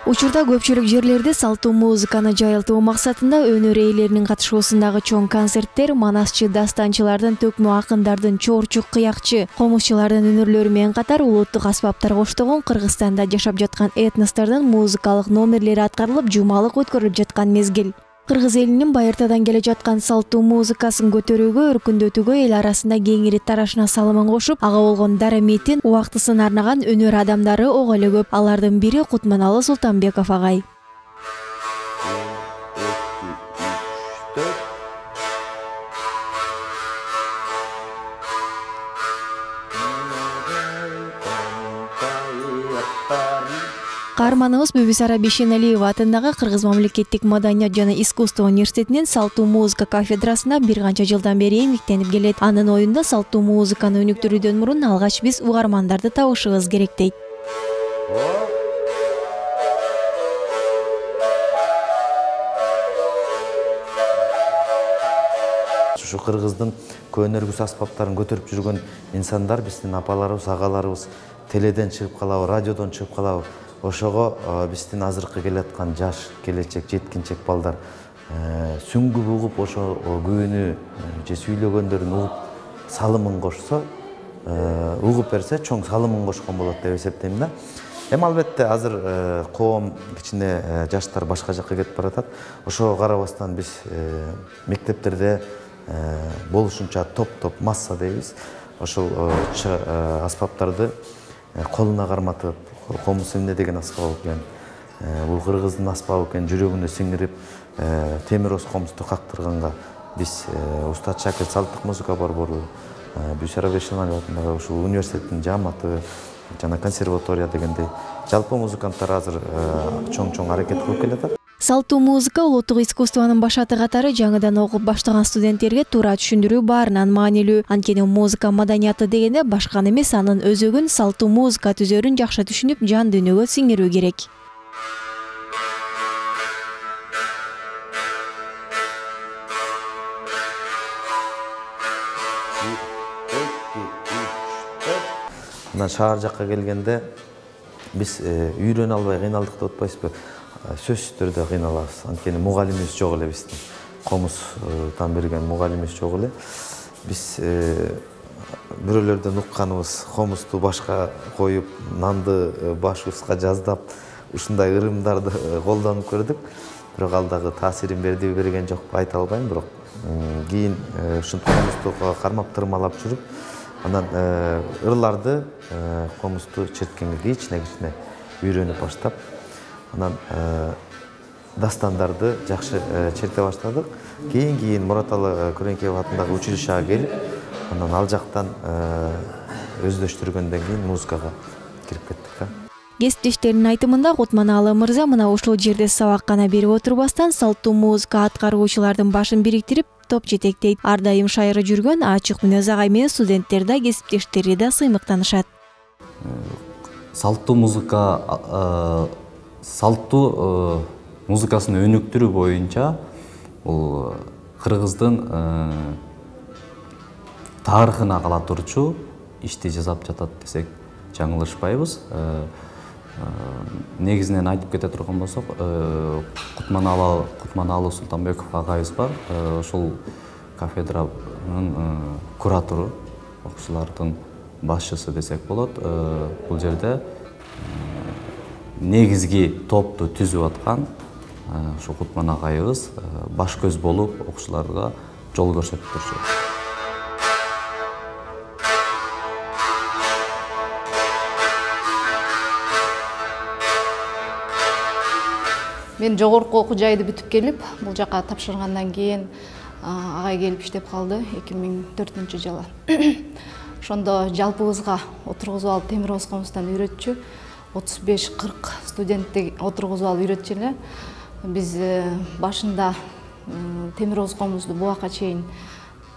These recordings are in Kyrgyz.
Учурда көпчүлүк жерлерде салттуу музыканы жайылтуу максатында өнөр ээлеринин катышуусундагы чоң концерттер манасчы, дастанчылардын, төкмө акындардын, чоорчук, кыякчы, комузчулардын өнөрлөрү менен катар улуттук аспаптар коштогон Кыргызстанда жашап жаткан этностордун музыкалык номерлери аткарылып, жумалык өткөрүлүп жаткан мезгил. Кыргыз элинин байыртадан келе жаткан салттуу музыкасын көтөрүүгө, өркүндөтүүгө эл арасында кеңири тарашына салымын кошуп, ага болгон дараметин, убактысын арнаган өнөр адамдары ого эле көп. Алардын бири Кутманалы Султанбеков агай. Каарманыбыз Бүбүсара Бишеналиева атындагы Кыргыз мамлекеттик маданият жана искусство университетинин салттуу музыка кафедрасында бир канча жылдан бери эмгектенип келет. Анын оюнда салттуу музыканы өнүктүрүүдөн мурун алгач биз угармандарды табышыбыз керек дейт. Ушу Кыргыздын көөнөргүс аспаптарын көтөрүп жүргөн инсандар, биздин апаларыбыз, агаларыбыз теледен чыгып калабы, радиодон чыгып калабы. Ошого биздин азыркы келаткан жаш, келечек, жеткинчек балдар сүңгүп угуп, ошо күбүнү же сүйлөгөндөрүн угуп, салымын кошсо, угуп берсе, чоң салымын кошкон болот деп эсептейм да. Эми албетте азыр коом, кичине жаштар башка жакка кетип баратат. Ошого карабастан биз мектептерде болушунча топ-топ масса дейбиз. Ошол аспаптарды колуна карматып, комуз эмне деген аспап экен, бул Кыргыздын аспабы экен, жүрөгүнө сиңирип, темир оз комузду кактырганга биз Устат Шакир салттык музыка борбору, Бүбүсара Бишеналиева атындагы ушул университеттин жааматы жана консерватория дегендей жалпы музыканттар азыр чоң-чоң аракет кылып келатат. Салттуу музыка улуттук искусствонун башаты катары жаңыдан окуп баштаган студенттерге туура түшүндүрүү баарынан маанилүү. Анткени музыка маданияты дегенде башканы эмес, анын өзөгүн, салттуу музыка түзөрүн жакшы түшүнүп, жан дүйнөгө сиңирүү керек. Мына шаар жакка келгенде биз үйрөнө албай кыйналдык деп атпайсызбы? Сөзсүз түрдө кыйналабыз. Анткени мугалимибиз жок эле биздин. Комуздан берген мугалимибиз жок эле. Биз бирөөлөрдөн укканыбыз, комузду башка коюп, нанды башыбызга жаздап, ушундай ырымдарды колдонуп көрдүк. Бирок ал дагы таасирин бердиби, берген жокпу айта албайм, бирок кийин ушинтип комузду кармап тырмалап жүрүп, анан ырларды комузду черткенге кичине үйрөнүп баштап, анан дастандарды жакшы черте баштадык. Кийин Мураталы Көрөңкеев атындагы училищага келип, анан ал жактан өздөштүргөндөн кийин музыкага кирип кеттик да. Кесиптештеринин айтымында Кутманалы мырза мына ушул жерде сабак гана берип отурбастан салттуу музыка аткаруучулардын башын бириктирип, топ жетектейт. Ар дайым шайыры жүргөн ачык мүнөз агай менен студенттер да, кесиптештери да сыймыктанышат. Салттуу музыкасын өнүктүрүү боюнча бул Кыргыздын тарыхына кала турчу ишти жасап жатат десек жаңылышпайбыз. Негизинен айтып кете турган болсок, Кутманалы Султанбеков агайыбыз бар. Ошол кафедранын куратору, окуучулардын башчысы десек болот. Бул жерде негизги топту түзүп аткан ошо Кутман агайыбыз баш көз болуп окуучуларга жол көрсөтүп турчу. Мен жогорку окуу жайды бүтүп келип, бул жака тапшыргандан кийин агай келип иштеп калды 2004-жылы. Ошондо жалпыбызга отургузуп алып темир оз комуздан үйрөтчү, 35-40 студентти отургузуп алып үйрөтчү эле. Биз башында темир оз комузду буака чейин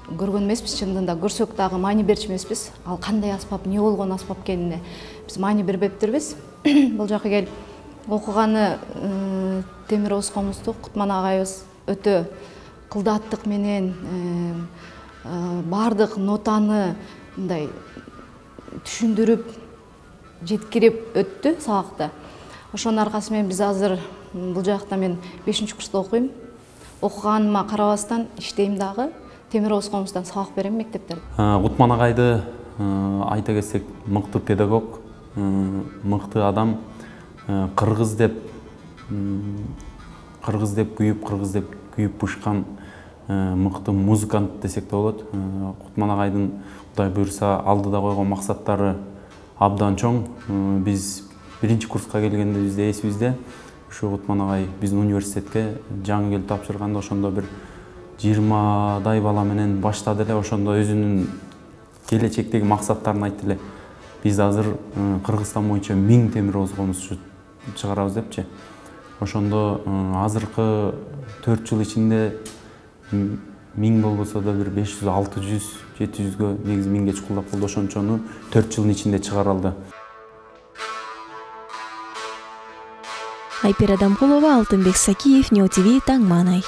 көргөн эмеспиз, чындыгында көрсөк дагы маани берчү эмеспиз. Ал кандай аспап, эмне болгон аспап экенине биз маани бербептирбиз. Бул жака келип окуганы темир оз комузду Кутман агайыбыз өтө кылдаттык менен бардык нотаны мындай түшүндүрүп жеткирип өттү сабакта. Ошонун аркасы менен биз азыр бул жакта мен 5-курста окуйм. Окуганыма карабастан иштейм дагы. Темир Оз комуздан сабак берем мектептерде. Кутман агайды айта кетсек мыкты педагог, мыкты адам, кыргыз деп күйүп, кыргыз деп күйүп пушкан мыкты музыкант десек да болот. Кутман агайдын Кудай буйрса алдыда койгон максаттары абдан чоң. Биз 1-курска келгенде бизде эсибизде ушу Кутман агай биздин университетке жаңы келип тапшырганда ошондо бир 20дай бала менен баштады эле. Ошондо өзүнүн келечектеги максаттарын айтты эле. Биз азыр Кыргызстан боюнча 1000 темир оз комуз чыгарабыз депчи. Ошондо азыркы 4 жыл ичинде 1000 болбосо да бир 500, 600, 700гө негизи 1000ге чукулдап болду. Ошончону 4 жылдын ичинде чыгара алды. Айпер Адамкулова, Алтынбек Сакиев, Ньо ТВ, Таң Маанай.